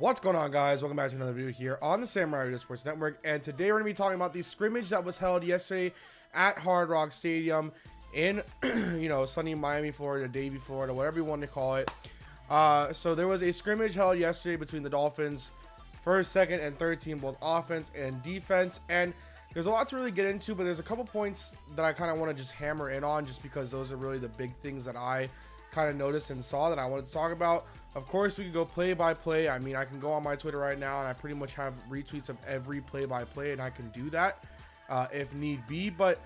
What's going on, guys? Welcome back to another video here on the Samurai Radio Sports Network, and today we're going to be talking about the scrimmage that was held yesterday at Hard Rock Stadium in sunny Miami, Florida, Davie, Florida, whatever you want to call it. So there was a scrimmage held yesterday between the Dolphins, first, second, and third team, both offense and defense, and there's a lot to really get into, but there's a couple points that I kind of want to just hammer in on, just because those are really the big things that I kind of noticed and saw that I wanted to talk about. Of course, we could go play by play. I mean, I can go on my Twitter right now and I pretty much have retweets of every play by play, and I can do that if need be, but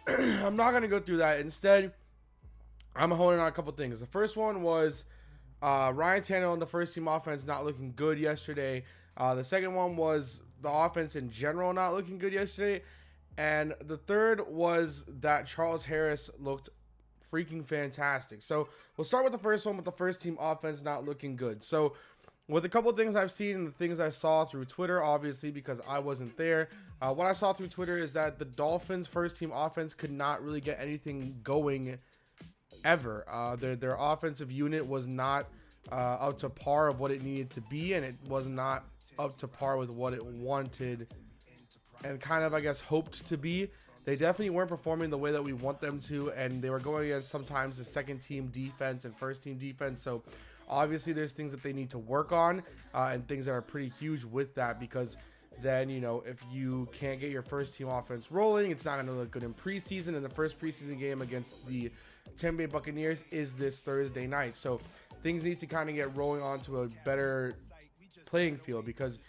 I'm not going to go through that. Instead, I'm honing on a couple things. The first one was Ryan Tannehill and the first team offense not looking good yesterday. The second one was the offense in general not looking good yesterday. And the third was that Charles Harris looked freaking fantastic. So we'll start with the first one, with the first team offense not looking good. So with a couple of things I've seen and the things I saw through Twitter, obviously because I wasn't there, what I saw through Twitter is that the Dolphins first team offense could not really get anything going ever. Their offensive unit was not up to par of what it needed to be, and it was not up to par with what it wanted and kind of, I guess, hoped to be. They definitely weren't performing the way that we want them to, and they were going against sometimes the second team defense and first team defense. So obviously there's things that they need to work on and things that are pretty huge with that, because then, if you can't get your first team offense rolling, it's not going to look good in preseason. And the first preseason game against the Tampa Bay Buccaneers is this Thursday night. So things need to kind of get rolling onto a better playing field, because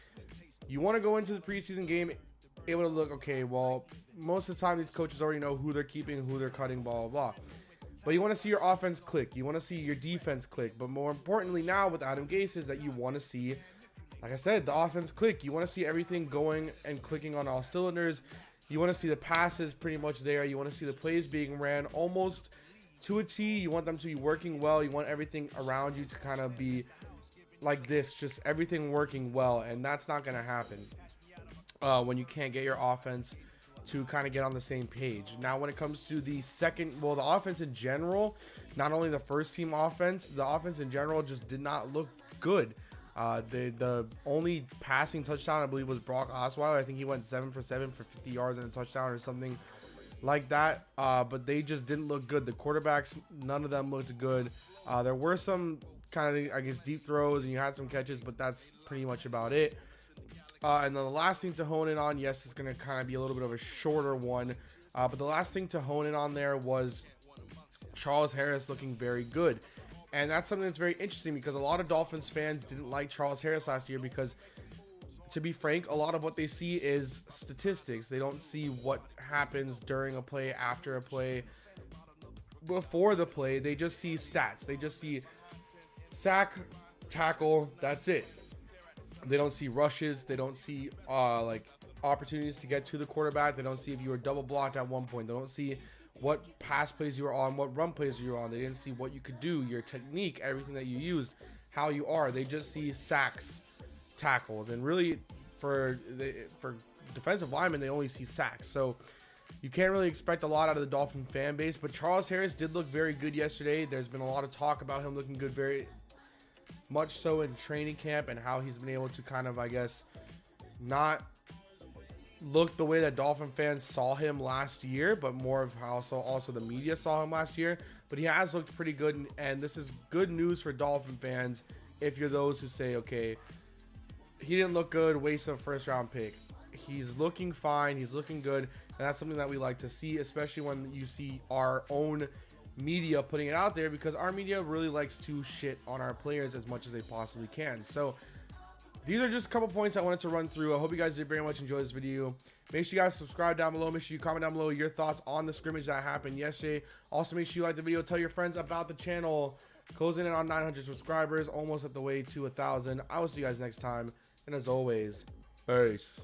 you want to go into the preseason game able to look, okay, well, most of the time these coaches already know who they're keeping, who they're cutting, blah, blah, blah. But you want to see your offense click. You want to see your defense click. But more importantly now with Adam Gase is that you want to see, like I said, the offense click. You want to see everything going and clicking on all cylinders. You want to see the passes pretty much there. You want to see the plays being ran almost to a T. You want them to be working well. You want everything around you to kind of be like this, just everything working well. And that's not going to happen when you can't get your offense to kind of get on the same page. Now, when it comes to the the offense in general, not only the first team offense, the offense in general just did not look good. The only passing touchdown, I believe, was Brock Osweiler. I think he went 7 for 7 for 50 yards and a touchdown or something like that. But they just didn't look good. The quarterbacks, none of them looked good. There were some kind of, I guess, deep throws, and you had some catches, but that's pretty much about it. And then the last thing to hone in on, yes, it's going to kind of be a little bit of a shorter one, but the last thing to hone in on there was Charles Harris looking very good. And that's something that's very interesting, because a lot of Dolphins fans didn't like Charles Harris last year because, to be frank, a lot of what they see is statistics. They don't see what happens during a play, after a play, before the play. They just see stats. They just see sack, tackle, that's it. They don't see rushes. They don't see like opportunities to get to the quarterback. They don't see if you were double blocked at one point. They don't see what pass plays you were on, what run plays you were on. They didn't see what you could do, your technique, everything that you used, how you are. They just see sacks, tackles, and really for defensive linemen, they only see sacks. So you can't really expect a lot out of the Dolphin fan base. But Charles Harris did look very good yesterday. There's been a lot of talk about him looking good, very much so in training camp, and how he's been able to kind of, I guess, not look the way that Dolphin fans saw him last year, but more of how also the media saw him last year. But he has looked pretty good, and this is good news for Dolphin fans if you're those who say, okay, he didn't look good, waste of a first round pick. He's looking fine, he's looking good, and that's something that we like to see, especially when you see our own media putting it out there, because our media really likes to shit on our players as much as they possibly can. So these are just a couple points I wanted to run through. I hope you guys did very much enjoy this video. Make sure you guys subscribe down below. Make sure you comment down below your thoughts on the scrimmage that happened yesterday. Also, make sure you like the video, tell your friends about the channel. Closing in on 900 subscribers, almost at the way to 1,000. I will see you guys next time, and as always, peace.